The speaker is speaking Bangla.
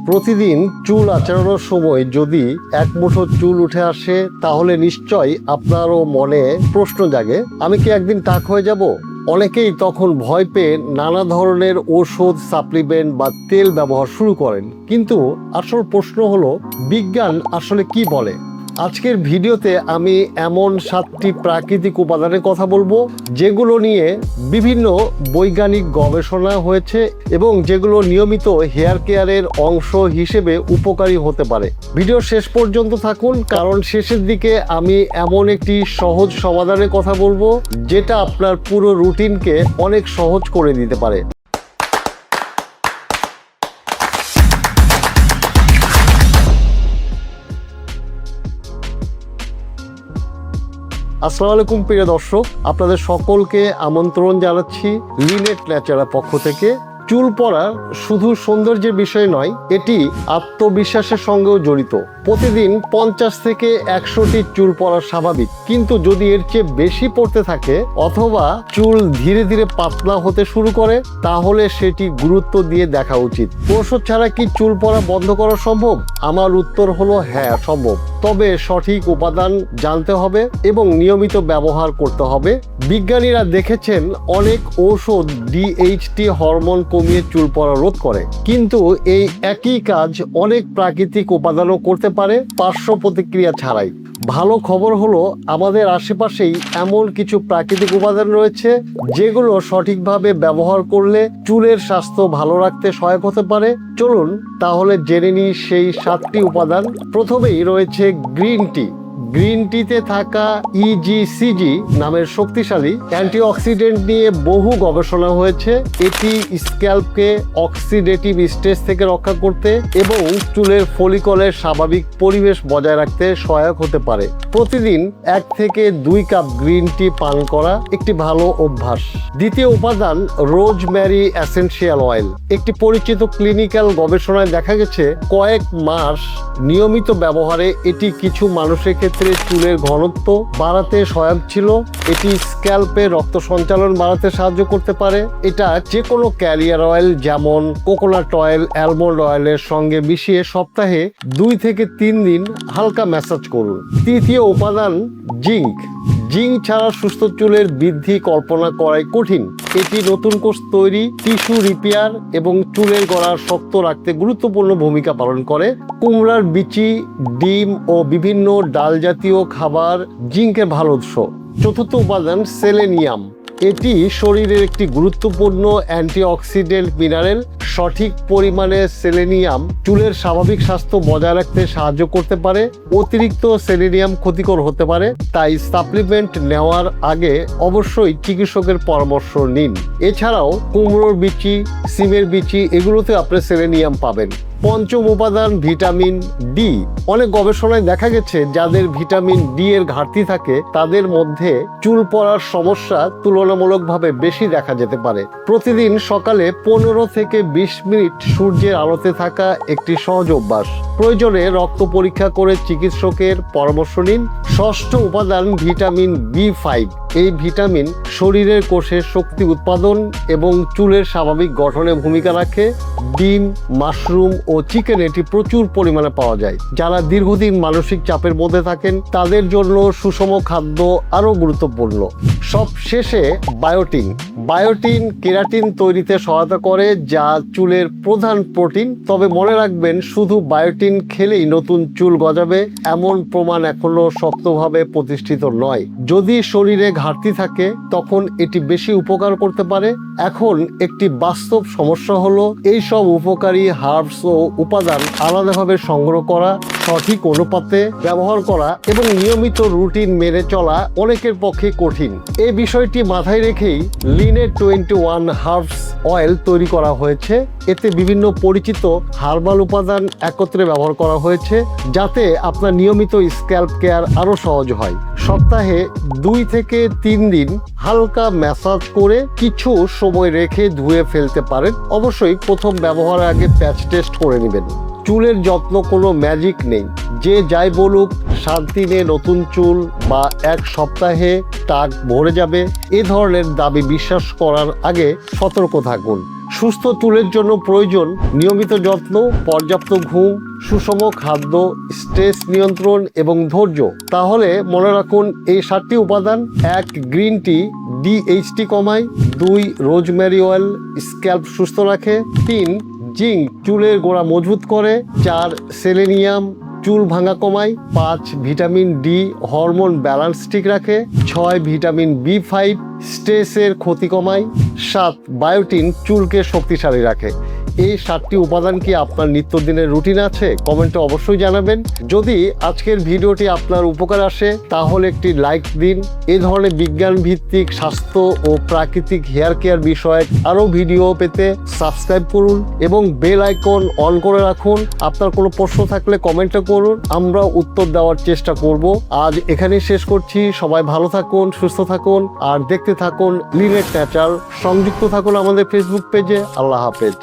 প্রতিদিন চুল আঁচড়ানোর সময় যদি এক মুঠো চুল উঠে আসে তাহলে নিশ্চয়ই আপনারও মনে প্রশ্ন জাগে, আমি কি একদিন টাক হয়ে যাব? অনেকেই তখন ভয় পেয়ে নানা ধরনের ওষুধ, সাপ্লিমেন্ট বা তেল ব্যবহার শুরু করেন। কিন্তু আসল প্রশ্ন হলো, বিজ্ঞান আসলে কি বলে? আজকের ভিডিওতে আমি এমন 7টি প্রাকৃতিক উপাদানের কথা বলবো যেগুলো নিয়ে বিভিন্ন বৈজ্ঞানিক গবেষণা হয়েছে এবং যেগুলো নিয়মিত হেয়ার কেয়ারের অংশ হিসেবে উপকারী হতে পারে। ভিডিও শেষ পর্যন্ত থাকুন, কারণ শেষের দিকে আমি এমন একটি সহজ সমাধানের কথা বলবো যেটা আপনার পুরো রুটিনকে অনেক সহজ করে দিতে পারে। আসসালামু আলাইকুম প্রিয় দর্শক, আপনাদের সকলকে আমন্ত্রণ জানাচ্ছি লিনেট ন্যাচারাল পক্ষ থেকে। চুল পড়া শুধু সৌন্দর্যের বিষয় নয়, এটি আত্মবিশ্বাসের সঙ্গেও জড়িত। প্রতিদিন 50 থেকে 100টি চুল পড়া স্বাভাবিক, কিন্তু যদি এর চেয়ে বেশি পড়তে থাকে অথবা চুল ধীরে ধীরে পাতলা হতে শুরু করে তাহলে সেটি গুরুত্ব দিয়ে দেখা উচিত। ঔষধ ছাড়া কি চুল পড়া বন্ধ করা সম্ভব? আমার উত্তর হলো হ্যাঁ, সম্ভব। তবে সঠিক উপাদান জানতে হবে এবং নিয়মিত ব্যবহার করতে হবে। বিজ্ঞানীরা দেখেছেন অনেক ঔষধ ডিএইচটি হরমোন কমিয়ে চুল পড়া রোধ করে, কিন্তু এই একই কাজ অনেক প্রাকৃতিক উপাদানও করতে পারে পার্শ্ব প্রতিক্রিয়া ছাড়াই। ভালো খবর হলো, আমাদের আশেপাশেই এমন কিছু প্রাকৃতিক উপাদান রয়েছে যেগুলো সঠিকভাবে ব্যবহার করলে চুলের স্বাস্থ্য ভালো রাখতে সহায়ক হতে পারে। চলুন তাহলে জেনে নিই সেই 7টি উপাদান। প্রথমেই রয়েছে গ্রিন টি। গ্রিন টিতে থাকা ইজিসিজি নামের শক্তিশালী অ্যান্টিঅক্সিডেন্ট নিয়ে বহু গবেষণা হয়েছে। এটি স্ক্যাল্পকে অক্সিডেটিভ স্ট্রেস থেকে রক্ষা করতে এবং চুলের ফলিকলের স্বাভাবিক পরিবেশ বজায় রাখতে সহায়ক হতে পারে। প্রতিদিন 1 থেকে 2 কাপ গ্রিন টি পান করা একটি ভালো অভ্যাস। দ্বিতীয় উপাদান রোজমেরি এসেনশিয়াল অয়েল। একটি পরিচিত ক্লিনিক্যাল গবেষণায় দেখা গেছে কয়েক মাস নিয়মিত ব্যবহারে এটি কিছু মানুষের ক্ষেত্রে চুলের ঘনত্ব বাড়াতে সহায়ক ছিল। এটি স্ক্যাল্পে রক্ত সঞ্চালন বাড়াতে সাহায্য করতে পারে। এটা যে কোনো ক্যারিয়ার অয়েল যেমন কোকোনাট অয়েল, অ্যালমন্ড অয়েলের সঙ্গে মিশিয়ে সপ্তাহে 2 থেকে 3 দিন হালকা ম্যাসাজ করুন। তৃতীয় উপাদান জিঙ্ক। জিঙ্ক ছাড়া সুস্থ চুলের বৃদ্ধি কল্পনা করাই কঠিন। এটি নতুন কোষ তৈরি, টিস্যু রিপেয়ার এবং চুলের গোড়া শক্ত রাখতে গুরুত্বপূর্ণ ভূমিকা পালন করে। কুমড়ার বিচি, ডিম ও বিভিন্ন ডাল জাতীয় খাবার জিঙ্কের ভালো উৎস। চতুর্থ উপাদান সেলেনিয়াম। এটি শরীরের একটি গুরুত্বপূর্ণ অ্যান্টিঅক্সিডেন্ট মিনারেল। সঠিক পরিমাণে সেলেনিয়াম চুলের স্বাভাবিক স্বাস্থ্য বজায় রাখতে সাহায্য করতে পারে। অতিরিক্ত সেলেনিয়াম ক্ষতিকর হতে পারে, তাই সাপ্লিমেন্ট নেওয়ার আগে অবশ্যই চিকিৎসকের পরামর্শ নিন। এছাড়াও কুমড়োর বিচি, সিমের বিচি এগুলোতে আপনি সেলেনিয়াম পাবেন। পঞ্চম উপাদান ভিটামিন ডি। অনেক গবেষণায় দেখা গেছে যাদের ভিটামিন ডি এর ঘাটতি থাকে তাদের মধ্যে চুল পড়ার সমস্যা তুলনামূলকভাবে বেশি দেখা যেতে পারে। প্রতিদিন সকালে 15 থেকে 20 মিনিট সূর্যের আলোতে থাকা একটি সহজ অভ্যাস। প্রয়োজনে রক্ত পরীক্ষা করে চিকিৎসকের পরামর্শ নিন। ষষ্ঠ উপাদান ভিটামিন বি5। এই ভিটামিন শরীরের কোষে শক্তি উৎপাদন এবং চুলের স্বাভাবিক গঠনে ভূমিকা রাখে। ডিম, মাশরুম ও চিকেন এটি প্রচুর পরিমাণে পাওয়া যায়। যারা দীর্ঘদিন মানসিক চাপের মধ্যে থাকেন তাদের জন্য সুষম খাদ্য আরও গুরুত্বপূর্ণ। সব শেষে বায়োটিন। বায়োটিন কেরাটিন তৈরিতে সহায়তা করে, যা চুলের প্রধান প্রোটিন। তবে মনে রাখবেন, শুধু বায়োটিন খেলেই নতুন চুল গজাবে এমন প্রমাণ এখনো শক্তভাবে প্রতিষ্ঠিত নয়। যদি শরীরে ঘাটতি থাকে তখন এটি বেশি উপকার করতে পারে। এখন একটি বাস্তব সমস্যা হলো এই সব উপকারী হার্বস ও উপাদান আলাদাভাবে সংগ্রহ করা, সঠিক অনুপাতে ব্যবহার করা এবং নিয়মিত রুটিন মেনে চলা অনেকের পক্ষে কঠিন। এই বিষয়টি মাথায় রেখেই লিনেট 21 হার্বস অয়েল তৈরি করা হয়েছে। এতে বিভিন্ন পরিচিত হার্বাল উপাদান একত্রে ব্যবহার করা হয়েছে যাতে আপনার নিয়মিত স্ক্যাল্প কেয়ার আরো সহজ হয়। সপ্তাহে 2 থেকে 3 দিন হালকা ম্যাসাজ করে কিছু সময় রেখে ধুয়ে ফেলতে পারেন। অবশ্যই প্রথম ব্যবহারের আগে প্যাচ টেস্ট করে নেবেন। চুলের যত্ন কোনো ম্যাজিক নেই। যে যাই বলুক, 7 দিনে নতুন চুল বা 1 সপ্তাহে টাক ভরে যাবে, এ ধরনের দাবি বিশ্বাস করার আগে সতর্ক থাকুন। সুস্থ চুলের জন্য প্রয়োজন নিয়মিত যত্ন, পর্যাপ্ত ঘুম, সুষম খাদ্য, স্ট্রেস নিয়ন্ত্রণ এবং ধৈর্য। তাহলে মনে রাখুন এই 7টি উপাদান: 1 গ্রিন টি ডিএইচটি কমায়, 2 রোজমেরি অয়েল স্ক্যাল্প সুস্থ রাখে, 3 জিঙ্ক চুলের গোড়া মজবুত করে, 4 সেলেনিয়াম চুল ভাঙা কমায়, 5 ভিটামিন ডি হরমোন ব্যালেন্স ঠিক রাখে, 6 ভিটামিন বি5 স্ট্রেসের ক্ষতি কমায়, 7 বায়োটিন চুলকে শক্তিশালী রাখে। এই 7টি উপাদান কি আপনার নিত্যদিনের রুটিন আছে? কমেন্টে অবশ্যই জানাবেন। যদি আজকের ভিডিওটি আপনার উপকার আসে তাহলে একটি লাইক দিন। এই ধরনের বিজ্ঞান ভিত্তিক স্বাস্থ্য ও প্রাকৃতিক হেয়ার কেয়ার বিষয়ক আরও ভিডিও পেতে সাবস্ক্রাইব করুন এবং বেল আইকন অন করে রাখুন। আপনার কোনো প্রশ্ন থাকলে কমেন্টে করুন, আমরা উত্তর দেওয়ার চেষ্টা করব। আজ এখানেই শেষ করছি। সবাই ভালো থাকুন, সুস্থ থাকুন আর দেখতে থাকুন লিনেট ন্যাচার। সংযুক্ত থাকুন আমাদের ফেসবুক পেজে। আল্লাহ হাফেজ।